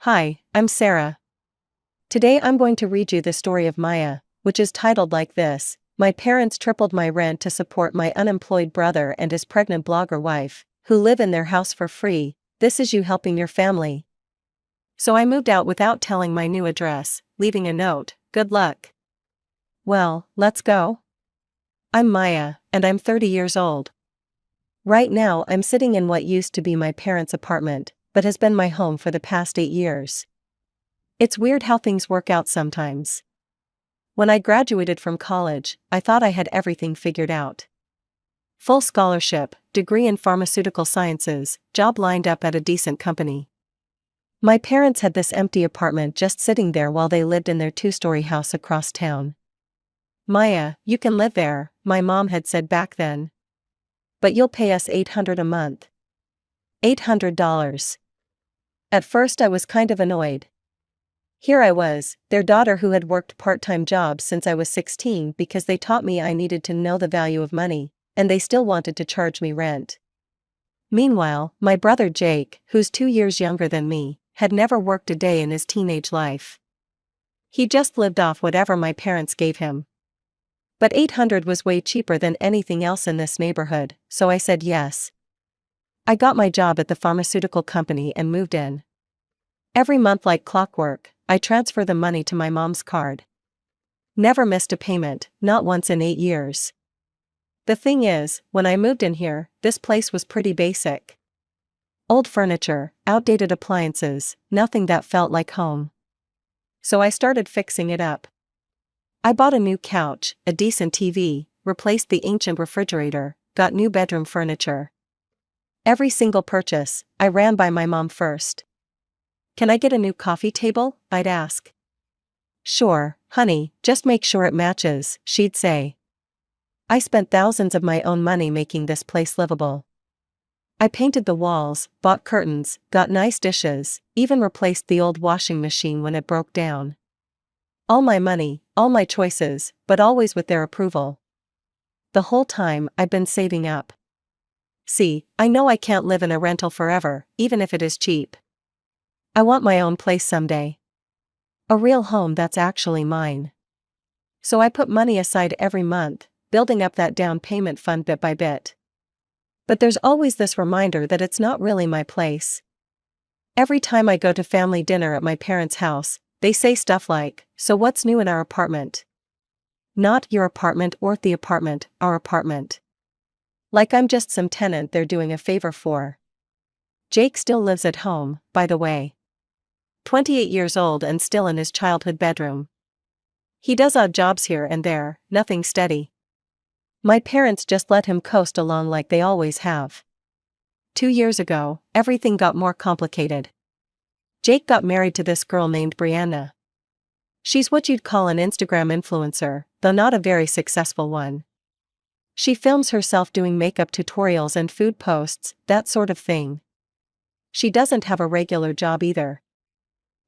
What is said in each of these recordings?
Hi, I'm Sarah. Today I'm going to read you the story of Maya, which is titled like this: My parents tripled my rent to support my unemployed brother and his pregnant blogger wife, who live in their house for free. This is you helping your family. So I moved out without telling my new address, leaving a note, good luck. Well, let's go. I'm Maya, and I'm 30 years old. Right now I'm sitting in what used to be my parents' apartment, but has been my home for the past 8 years. It's weird how things work out sometimes. When I graduated from college, I thought I had everything figured out. Full scholarship, degree in pharmaceutical sciences, job lined up at a decent company. My parents had this empty apartment just sitting there while they lived in their 2-story house across town. Maya, you can live there, my mom had said back then. But you'll pay us $800 a month. $800. At first I was kind of annoyed. Here I was, their daughter who had worked part-time jobs since I was 16 because they taught me I needed to know the value of money, and they still wanted to charge me rent. Meanwhile, my brother Jake, who's 2 years younger than me, had never worked a day in his teenage life. He just lived off whatever my parents gave him. But $800 was way cheaper than anything else in this neighborhood, so I said yes. I got my job at the pharmaceutical company and moved in. Every month like clockwork, I transfer the money to my mom's card. Never missed a payment, not once in 8 years. The thing is, when I moved in here, this place was pretty basic. Old furniture, outdated appliances, nothing that felt like home. So I started fixing it up. I bought a new couch, a decent TV, replaced the ancient refrigerator, got new bedroom furniture. Every single purchase, I ran by my mom first. Can I get a new coffee table? I'd ask. Sure, honey, just make sure it matches, she'd say. I spent thousands of my own money making this place livable. I painted the walls, bought curtains, got nice dishes, even replaced the old washing machine when it broke down. All my money, all my choices, but always with their approval. The whole time I've been saving up. See, I know I can't live in a rental forever, even if it is cheap. I want my own place someday. A real home that's actually mine. So I put money aside every month, building up that down payment fund bit by bit. But there's always this reminder that it's not really my place. Every time I go to family dinner at my parents' house, they say stuff like, "So what's new in our apartment?" Not your apartment or the apartment, our apartment. Like I'm just some tenant they're doing a favor for. Jake still lives at home, by the way. 28 years old and still in his childhood bedroom. He does odd jobs here and there, nothing steady. My parents just let him coast along like they always have. 2 years ago, everything got more complicated. Jake got married to this girl named Brianna. She's what you'd call an Instagram influencer, though not a very successful one. She films herself doing makeup tutorials and food posts, that sort of thing. She doesn't have a regular job either.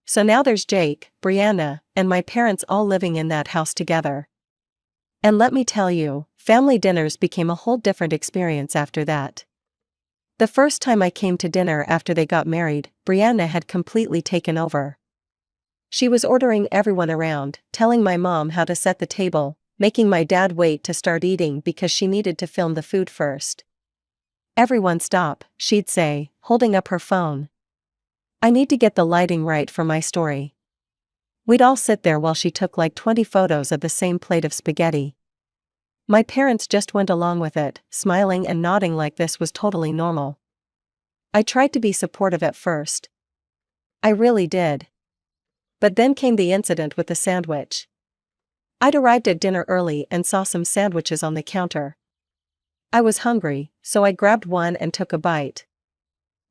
So now there's Jake, Brianna, and my parents all living in that house together. And let me tell you, family dinners became a whole different experience after that. The first time I came to dinner after they got married, Brianna had completely taken over. She was ordering everyone around, telling my mom how to set the table, making my dad wait to start eating because she needed to film the food first. "Everyone stop," she'd say, holding up her phone. "I need to get the lighting right for my story." We'd all sit there while she took like 20 photos of the same plate of spaghetti. My parents just went along with it, smiling and nodding like this was totally normal. I tried to be supportive at first. I really did. But then came the incident with the sandwich. I'd arrived at dinner early and saw some sandwiches on the counter. I was hungry, so I grabbed one and took a bite.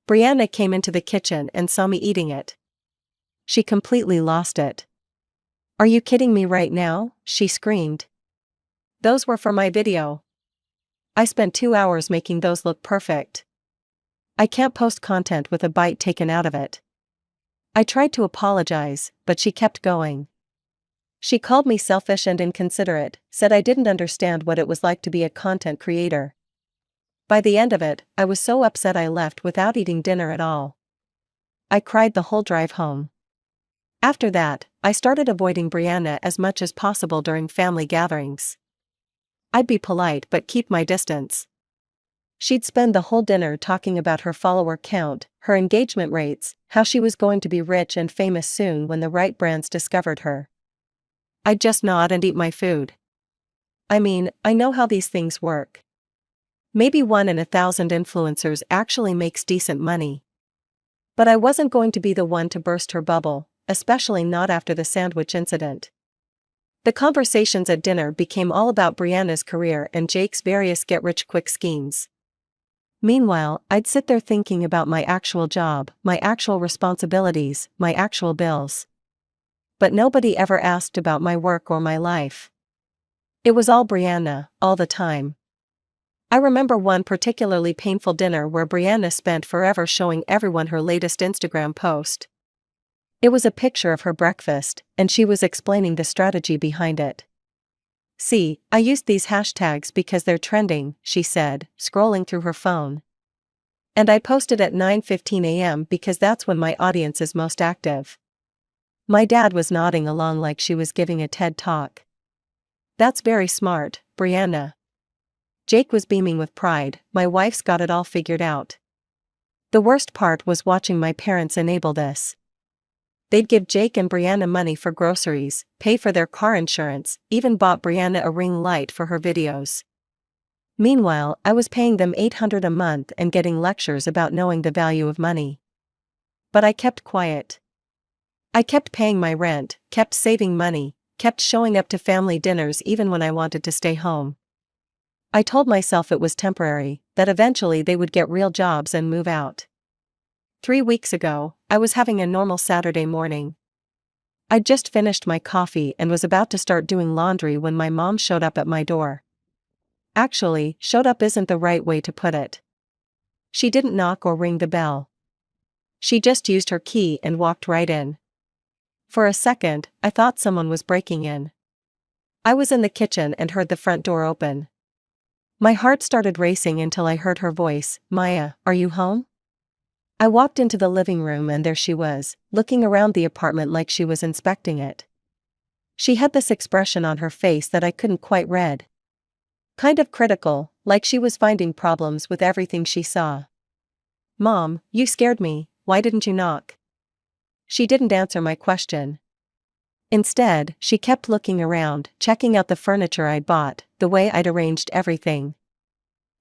Brianna came into the kitchen and saw me eating it. She completely lost it. "Are you kidding me right now?" she screamed. "Those were for my video. I spent 2 hours making those look perfect. I can't post content with a bite taken out of it." I tried to apologize, but she kept going. She called me selfish and inconsiderate, said I didn't understand what it was like to be a content creator. By the end of it, I was so upset I left without eating dinner at all. I cried the whole drive home. After that, I started avoiding Brianna as much as possible during family gatherings. I'd be polite but keep my distance. She'd spend the whole dinner talking about her follower count, her engagement rates, how she was going to be rich and famous soon when the right brands discovered her. I'd just nod and eat my food. I mean, I know how these things work. Maybe 1 in 1,000 influencers actually makes decent money. But I wasn't going to be the one to burst her bubble, especially not after the sandwich incident. The conversations at dinner became all about Brianna's career and Jake's various get-rich-quick schemes. Meanwhile, I'd sit there thinking about my actual job, my actual responsibilities, my actual bills. But nobody ever asked about my work or my life. It was all Brianna, all the time. I remember one particularly painful dinner where Brianna spent forever showing everyone her latest Instagram post. It was a picture of her breakfast, and she was explaining the strategy behind it. "See, I used these hashtags because they're trending," she said, scrolling through her phone. "And I posted at 9:15 a.m. because that's when my audience is most active." My dad was nodding along like she was giving a TED talk. "That's very smart, Brianna." Jake was beaming with pride. "My wife's got it all figured out." The worst part was watching my parents enable this. They'd give Jake and Brianna money for groceries, pay for their car insurance, even bought Brianna a ring light for her videos. Meanwhile, I was paying them $800 a month and getting lectures about knowing the value of money. But I kept quiet. I kept paying my rent, kept saving money, kept showing up to family dinners even when I wanted to stay home. I told myself it was temporary, that eventually they would get real jobs and move out. 3 weeks ago, I was having a normal Saturday morning. I'd just finished my coffee and was about to start doing laundry when my mom showed up at my door. Actually, showed up isn't the right way to put it. She didn't knock or ring the bell. She just used her key and walked right in. For a second, I thought someone was breaking in. I was in the kitchen and heard the front door open. My heart started racing until I heard her voice, "Maya, are you home?" I walked into the living room and there she was, looking around the apartment like she was inspecting it. She had this expression on her face that I couldn't quite read. Kind of critical, like she was finding problems with everything she saw. "Mom, you scared me, why didn't you knock?" She didn't answer my question. Instead, she kept looking around, checking out the furniture I'd bought, the way I'd arranged everything.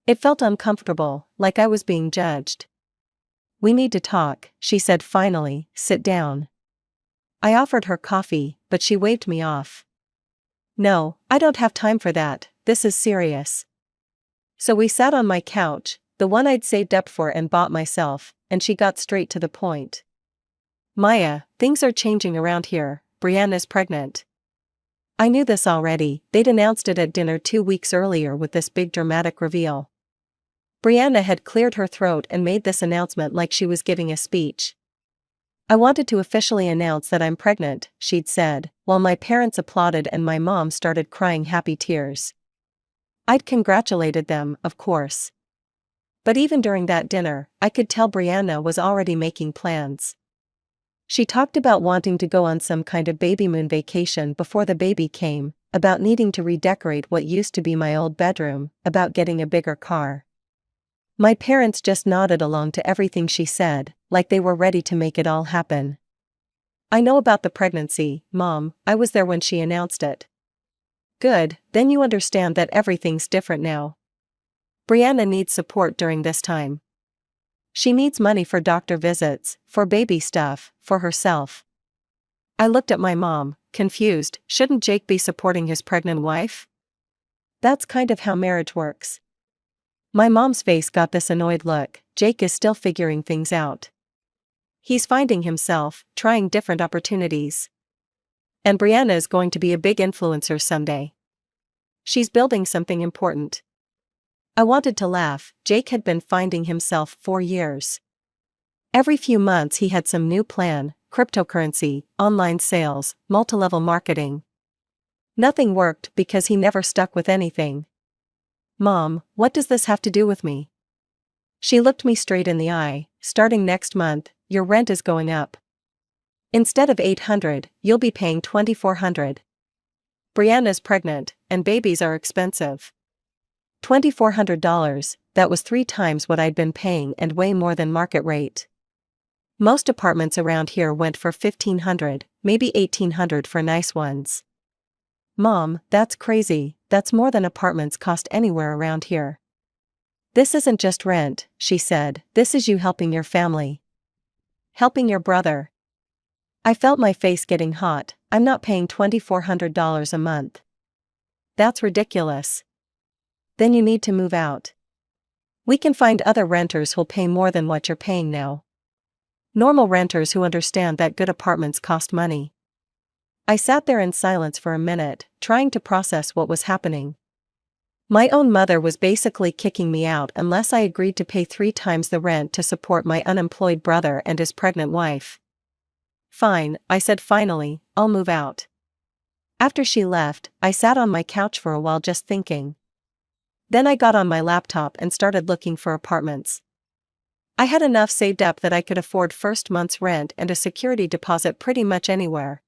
It felt uncomfortable, like I was being judged. "We need to talk," she said finally, "sit down." I offered her coffee, but she waved me off. "No, I don't have time for that, this is serious." So we sat on my couch, the one I'd saved up for and bought myself, and she got straight to the point. "Maya, things are changing around here, Brianna's pregnant." I knew this already, they'd announced it at dinner 2 weeks earlier with this big dramatic reveal. Brianna had cleared her throat and made this announcement like she was giving a speech. "I wanted to officially announce that I'm pregnant," she'd said, while my parents applauded and my mom started crying happy tears. I'd congratulated them, of course. But even during that dinner, I could tell Brianna was already making plans. She talked about wanting to go on some kind of baby moon vacation before the baby came, about needing to redecorate what used to be my old bedroom, about getting a bigger car. My parents just nodded along to everything she said, like they were ready to make it all happen. "I know about the pregnancy, Mom, I was there when she announced it." "Good, then you understand that everything's different now. Brianna needs support during this time. She needs money for doctor visits, for baby stuff, for herself." I looked at my mom, confused. Shouldn't Jake be supporting his pregnant wife? That's kind of how marriage works. My mom's face got this annoyed look. Jake is still figuring things out. He's finding himself, trying different opportunities. And Brianna is going to be a big influencer someday. She's building something important. I wanted to laugh. Jake had been finding himself for years. Every few months he had some new plan, cryptocurrency, online sales, multi-level marketing. Nothing worked because he never stuck with anything. "Mom, what does this have to do with me?" She looked me straight in the eye. "Starting next month, your rent is going up." Instead of $800, you'll be paying $2,400. Brianna's pregnant, and babies are expensive. $2,400, that was 3 times what I'd been paying and way more than market rate. Most apartments around here went for $1,500, maybe $1,800 for nice ones. Mom, that's crazy, that's more than apartments cost anywhere around here. This isn't just rent, she said, this is you helping your family. Helping your brother. I felt my face getting hot. I'm not paying $2,400 a month. That's ridiculous. Then you need to move out. We can find other renters who'll pay more than what you're paying now. Normal renters who understand that good apartments cost money. I sat there in silence for a minute, trying to process what was happening. My own mother was basically kicking me out unless I agreed to pay 3 times the rent to support my unemployed brother and his pregnant wife. Fine, I said finally, I'll move out. After she left, I sat on my couch for a while just thinking. Then I got on my laptop and started looking for apartments. I had enough saved up that I could afford first month's rent and a security deposit pretty much anywhere.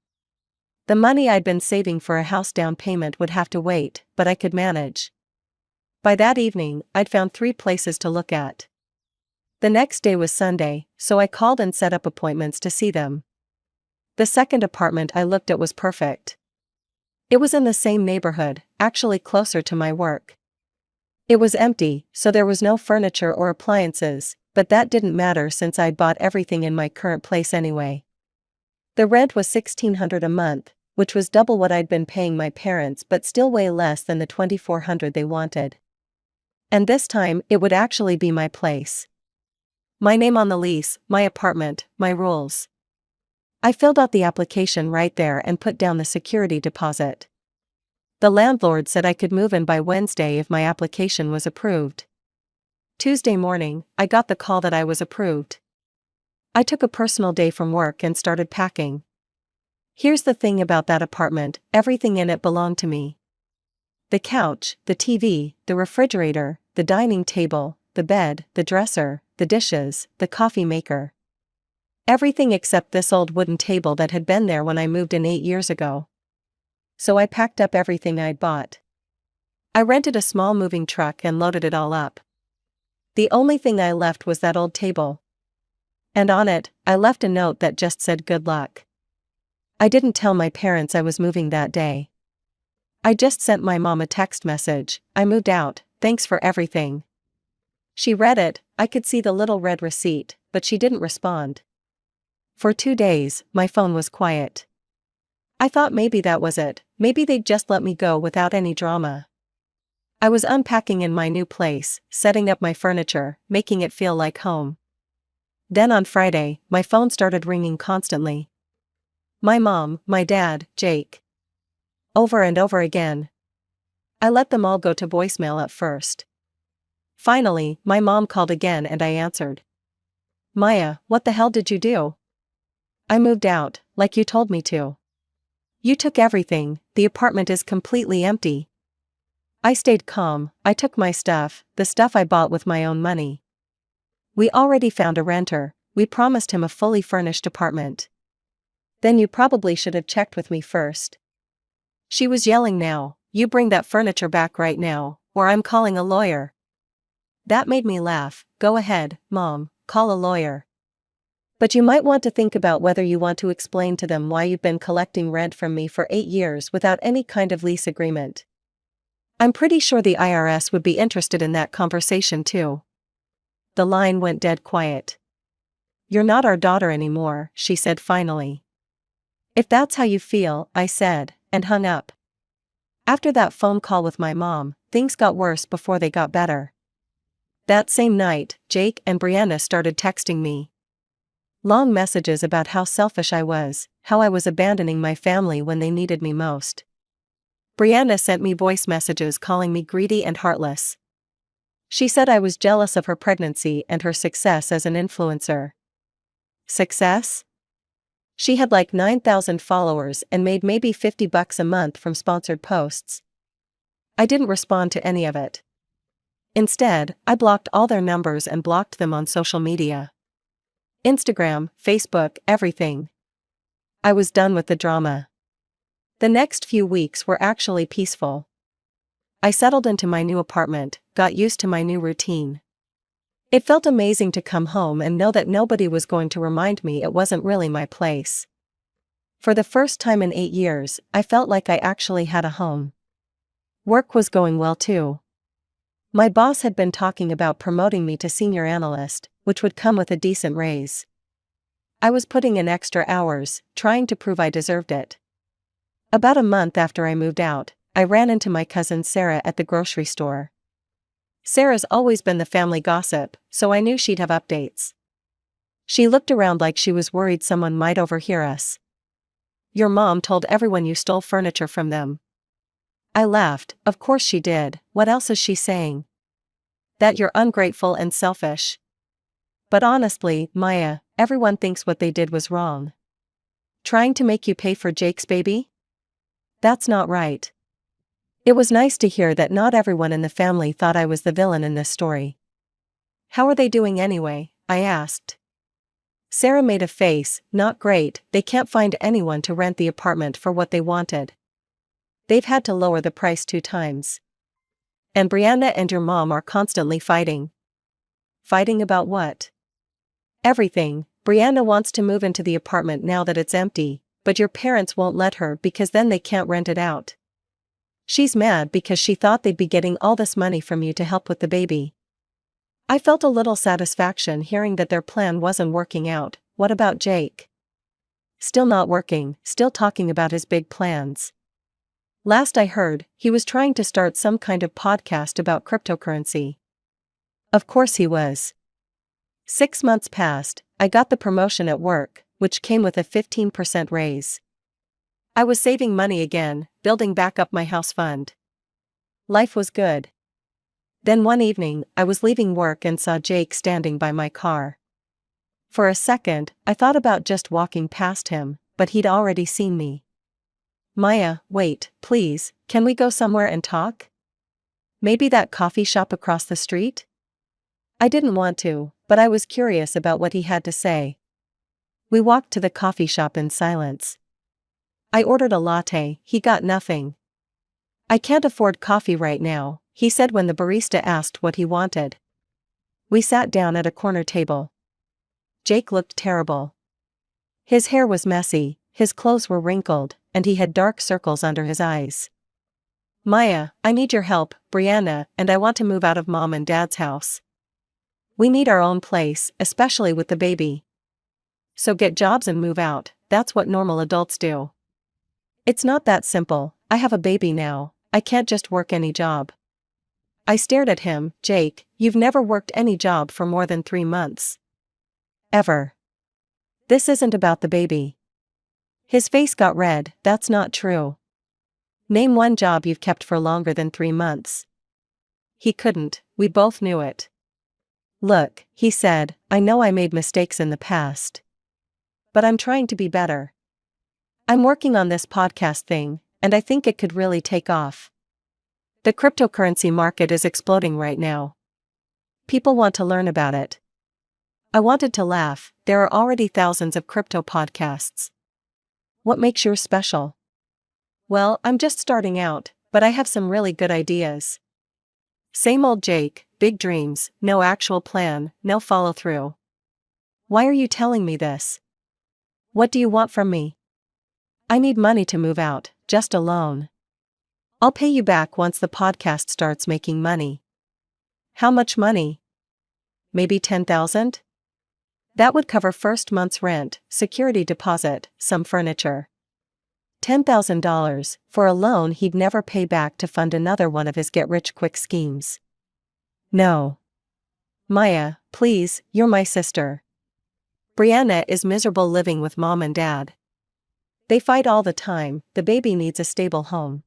The money I'd been saving for a house down payment would have to wait, but I could manage. By that evening, I'd found 3 places to look at. The next day was Sunday, so I called and set up appointments to see them. The second apartment I looked at was perfect. It was in the same neighborhood, actually closer to my work. It was empty, so there was no furniture or appliances, but that didn't matter since I'd bought everything in my current place anyway. The rent was $1,600 a month, which was double what I'd been paying my parents but still way less than the $2,400 they wanted. And this time, it would actually be my place. My name on the lease, my apartment, my rules. I filled out the application right there and put down the security deposit. The landlord said I could move in by Wednesday if my application was approved. Tuesday morning, I got the call that I was approved. I took a personal day from work and started packing. Here's the thing about that apartment, everything in it belonged to me. The couch, the TV, the refrigerator, the dining table, the bed, the dresser, the dishes, the coffee maker. Everything except this old wooden table that had been there when I moved in 8 years ago. So I packed up everything I'd bought. I rented a small moving truck and loaded it all up. The only thing I left was that old table. And on it, I left a note that just said good luck. I didn't tell my parents I was moving that day. I just sent my mom a text message, I moved out, thanks for everything. She read it, I could see the little red receipt, but she didn't respond. For 2 days, my phone was quiet. I thought maybe that was it, maybe they'd just let me go without any drama. I was unpacking in my new place, setting up my furniture, making it feel like home. Then on Friday, my phone started ringing constantly. My mom, my dad, Jake. Over and over again. I let them all go to voicemail at first. Finally, my mom called again and I answered. Maya, what the hell did you do? I moved out, like you told me to. You took everything, the apartment is completely empty. I stayed calm, I took my stuff, the stuff I bought with my own money. We already found a renter, we promised him a fully furnished apartment. Then you probably should have checked with me first. She was yelling now, you bring that furniture back right now, or I'm calling a lawyer. That made me laugh, go ahead, Mom, call a lawyer. But you might want to think about whether you want to explain to them why you've been collecting rent from me for 8 years without any kind of lease agreement. I'm pretty sure the IRS would be interested in that conversation too. The line went dead quiet. You're not our daughter anymore, she said finally. If that's how you feel, I said, and hung up. After that phone call with my mom, things got worse before they got better. That same night, Jake and Brianna started texting me. Long messages about how selfish I was, how I was abandoning my family when they needed me most. Brianna sent me voice messages calling me greedy and heartless. She said I was jealous of her pregnancy and her success as an influencer. Success? She had like 9,000 followers and made maybe $50 a month from sponsored posts. I didn't respond to any of it. Instead, I blocked all their numbers and blocked them on social media. Instagram, Facebook, everything. I was done with the drama. The next few weeks were actually peaceful. I settled into my new apartment, got used to my new routine. It felt amazing to come home and know that nobody was going to remind me it wasn't really my place. For the first time in 8 years, I felt like I actually had a home. Work was going well too. My boss had been talking about promoting me to senior analyst, which would come with a decent raise. I was putting in extra hours, trying to prove I deserved it. About a month after I moved out, I ran into my cousin Sarah at the grocery store. Sarah's always been the family gossip, so I knew she'd have updates. She looked around like she was worried someone might overhear us. "Your mom told everyone you stole furniture from them." I laughed. "Of course she did, what else is she saying?" "That you're ungrateful and selfish." "But honestly, Maya, everyone thinks what they did was wrong." "Trying to make you pay for Jake's baby? That's not right." It was nice to hear that not everyone in the family thought I was the villain in this story. "How are they doing anyway?" I asked. Sarah made a face. "Not great, they can't find anyone to rent the apartment for what they wanted. They've had to lower the price 2 times. And Brianna and your mom are constantly fighting." "Fighting about what?" "Everything. Brianna wants to move into the apartment now that it's empty, but your parents won't let her because then they can't rent it out. She's mad because she thought they'd be getting all this money from you to help with the baby." I felt a little satisfaction hearing that their plan wasn't working out. "What about Jake?" "Still not working, still talking about his big plans. Last I heard, he was trying to start some kind of podcast about cryptocurrency." Of course he was. 6 months passed, I got the promotion at work, which came with a 15% raise. I was saving money again, building back up my house fund. Life was good. Then one evening, I was leaving work and saw Jake standing by my car. For a second, I thought about just walking past him, but he'd already seen me. "Maya, wait, please, can we go somewhere and talk? Maybe that coffee shop across the street?" I didn't want to, but I was curious about what he had to say. We walked to the coffee shop in silence. I ordered a latte, he got nothing. "I can't afford coffee right now," he said when the barista asked what he wanted. We sat down at a corner table. Jake looked terrible. His hair was messy, his clothes were wrinkled, and he had dark circles under his eyes. "Maya, I need your help, Brianna, and I want to move out of mom and dad's house. We need our own place, especially with the baby." "So get jobs and move out, that's what normal adults do." "It's not that simple, I have a baby now, I can't just work any job." I stared at him. "Jake, you've never worked any job for more than 3 months. Ever. This isn't about the baby." His face got red. "That's not true. Name one job you've kept for longer than 3 months." He couldn't, we both knew it. "Look," he said, "I know I made mistakes in the past. But I'm trying to be better. I'm working on this podcast thing, and I think it could really take off. The cryptocurrency market is exploding right now. People want to learn about it." I wanted to laugh. "There are already thousands of crypto podcasts. What makes yours special?" "Well, I'm just starting out, but I have some really good ideas." Same old Jake, big dreams, no actual plan, no follow-through. "Why are you telling me this? What do you want from me?" "I need money to move out, just a loan. I'll pay you back once the podcast starts making money." "How much money?" "Maybe 10,000? That would cover first month's rent, security deposit, some furniture." $10,000, for a loan he'd never pay back to fund another one of his get-rich-quick schemes. No. "Maya, please, you're my sister. Brianna is miserable living with mom and dad. They fight all the time, the baby needs a stable home.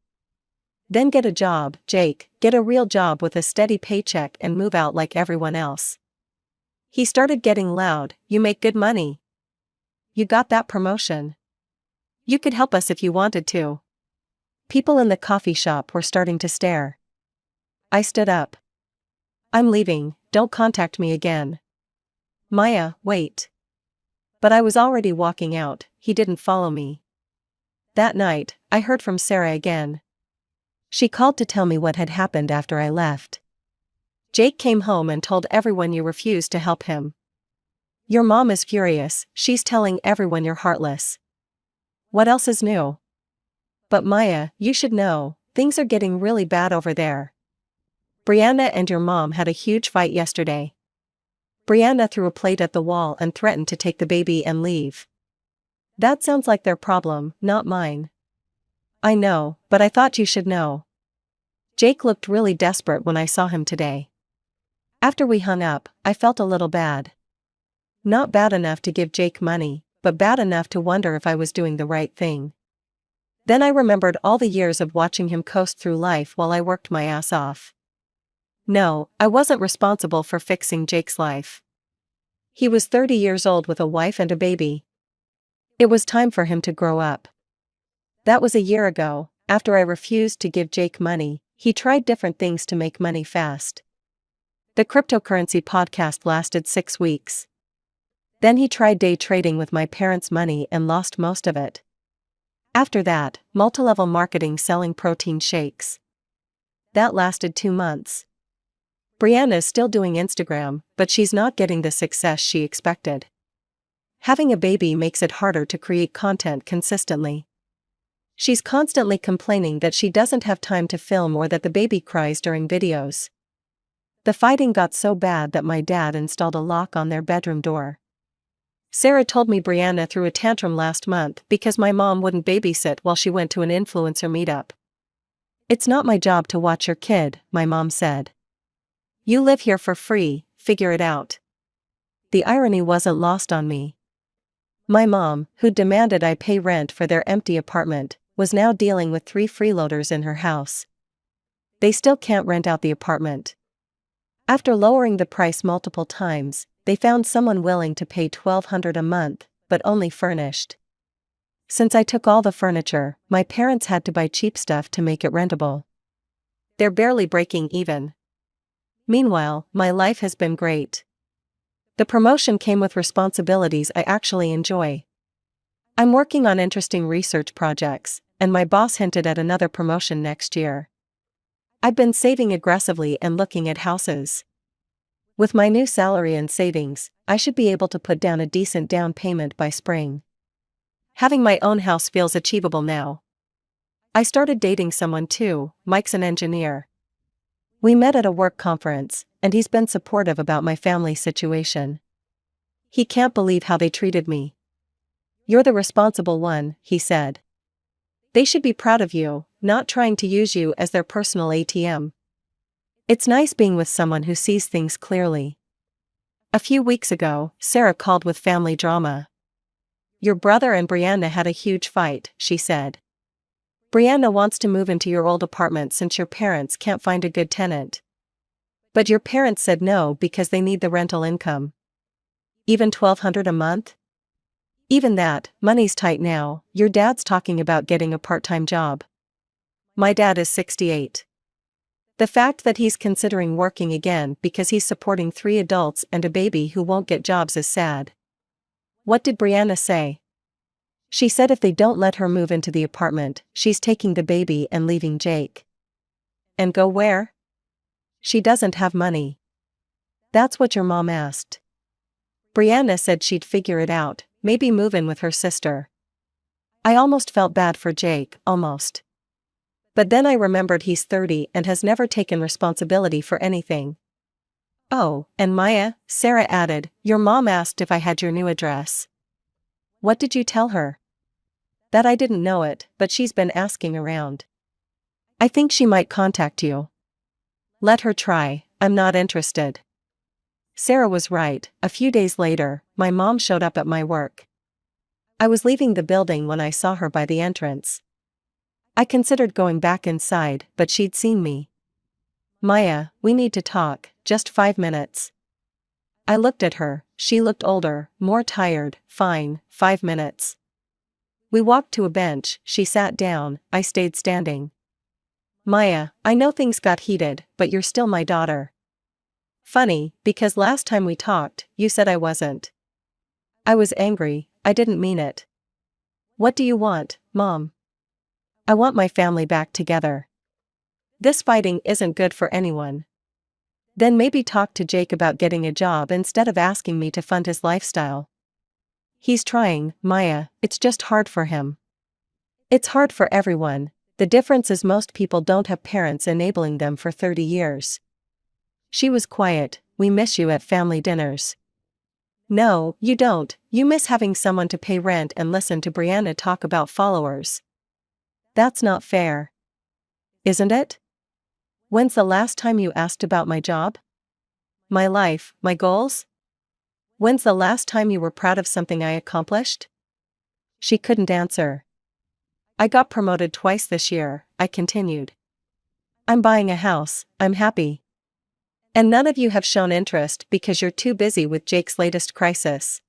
Then get a job, Jake, get a real job with a steady paycheck and move out like everyone else." He started getting loud. "You make good money. You got that promotion. You could help us if you wanted to." People in the coffee shop were starting to stare. I stood up. "I'm leaving, don't contact me again." "Maya, wait." But I was already walking out, he didn't follow me. That night, I heard from Sarah again. She called to tell me what had happened after I left. Jake came home and told everyone you refused to help him. Your mom is furious, she's telling everyone you're heartless. What else is new? But Maya, you should know, things are getting really bad over there. Brianna and your mom had a huge fight yesterday. Brianna threw a plate at the wall and threatened to take the baby and leave. That sounds like their problem, not mine. I know, but I thought you should know. Jake looked really desperate when I saw him today. After we hung up, I felt a little bad. Not bad enough to give Jake money, but bad enough to wonder if I was doing the right thing. Then I remembered all the years of watching him coast through life while I worked my ass off. No, I wasn't responsible for fixing Jake's life. He was 30 years old with a wife and a baby. It was time for him to grow up. That was a year ago. After I refused to give Jake money, he tried different things to make money fast. The cryptocurrency podcast lasted 6 weeks. Then he tried day trading with my parents' money and lost most of it. After that, multilevel marketing selling protein shakes. That lasted 2 months. Brianna's still doing Instagram, but she's not getting the success she expected. Having a baby makes it harder to create content consistently. She's constantly complaining that she doesn't have time to film or that the baby cries during videos. The fighting got so bad that my dad installed a lock on their bedroom door. Sarah told me Brianna threw a tantrum last month because my mom wouldn't babysit while she went to an influencer meetup. It's not my job to watch your kid, my mom said. You live here for free, figure it out. The irony wasn't lost on me. My mom, who demanded I pay rent for their empty apartment, was now dealing with 3 freeloaders in her house. They still can't rent out the apartment. After lowering the price multiple times, they found someone willing to pay $1,200 a month, but only furnished. Since I took all the furniture, my parents had to buy cheap stuff to make it rentable. They're barely breaking even. Meanwhile, my life has been great. The promotion came with responsibilities I actually enjoy. I'm working on interesting research projects, and my boss hinted at another promotion next year. I've been saving aggressively and looking at houses. With my new salary and savings, I should be able to put down a decent down payment by spring. Having my own house feels achievable now. I started dating someone too. Mike's an engineer. We met at a work conference, and he's been supportive about my family situation. He can't believe how they treated me. You're the responsible one, he said. They should be proud of you, not trying to use you as their personal ATM. It's nice being with someone who sees things clearly. A few weeks ago, Sarah called with family drama. Your brother and Brianna had a huge fight, she said. Brianna wants to move into your old apartment since your parents can't find a good tenant. But your parents said no because they need the rental income. Even $1,200 a month? Even that, money's tight now. Your dad's talking about getting a part-time job. My dad is 68. The fact that he's considering working again because he's supporting 3 adults and a baby who won't get jobs is sad. What did Brianna say? She said if they don't let her move into the apartment, she's taking the baby and leaving Jake. And go where? She doesn't have money. That's what your mom asked. Brianna said she'd figure it out, maybe move in with her sister. I almost felt bad for Jake, almost. But then I remembered he's 30 and has never taken responsibility for anything. Oh, and Maya, Sarah added, your mom asked if I had your new address. What did you tell her? That I didn't know it, but she's been asking around. I think she might contact you. Let her try, I'm not interested. Sarah was right. A few days later, my mom showed up at my work. I was leaving the building when I saw her by the entrance. I considered going back inside, but she'd seen me. Maya, we need to talk, just 5 minutes. I looked at her, she looked older, more tired. Fine, 5 minutes. We walked to a bench, she sat down, I stayed standing. Maya, I know things got heated, but you're still my daughter. Funny, because last time we talked, you said I wasn't. I was angry, I didn't mean it. What do you want, Mom? I want my family back together. This fighting isn't good for anyone. Then maybe talk to Jake about getting a job instead of asking me to fund his lifestyle. He's trying, Maya, it's just hard for him. It's hard for everyone, the difference is most people don't have parents enabling them for 30 years. She was quiet. We miss you at family dinners. No, you don't, you miss having someone to pay rent and listen to Brianna talk about followers. That's not fair. Isn't it? When's the last time you asked about my job? My life, my goals? When's the last time you were proud of something I accomplished? She couldn't answer. I got promoted twice this year, I continued. I'm buying a house, I'm happy. And none of you have shown interest because you're too busy with Jake's latest crisis.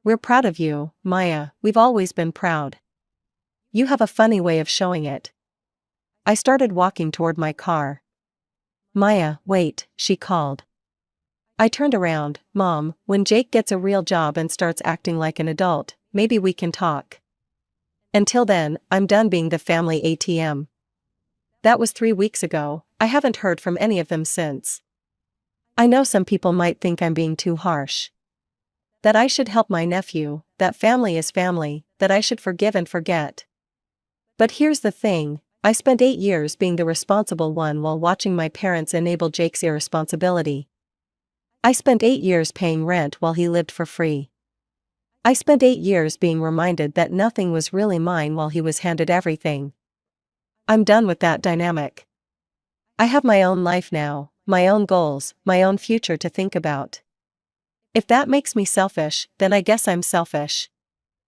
We're proud of you, Maya, we've always been proud. You have a funny way of showing it. I started walking toward my car. Maya, wait, she called. I turned around. Mom, when Jake gets a real job and starts acting like an adult, maybe we can talk. Until then, I'm done being the family ATM. That was 3 weeks ago, I haven't heard from any of them since. I know some people might think I'm being too harsh. That I should help my nephew, that family is family, that I should forgive and forget. But here's the thing, I spent 8 years being the responsible one while watching my parents enable Jake's irresponsibility. I spent 8 years paying rent while he lived for free. I spent 8 years being reminded that nothing was really mine while he was handed everything. I'm done with that dynamic. I have my own life now, my own goals, my own future to think about. If that makes me selfish, then I guess I'm selfish.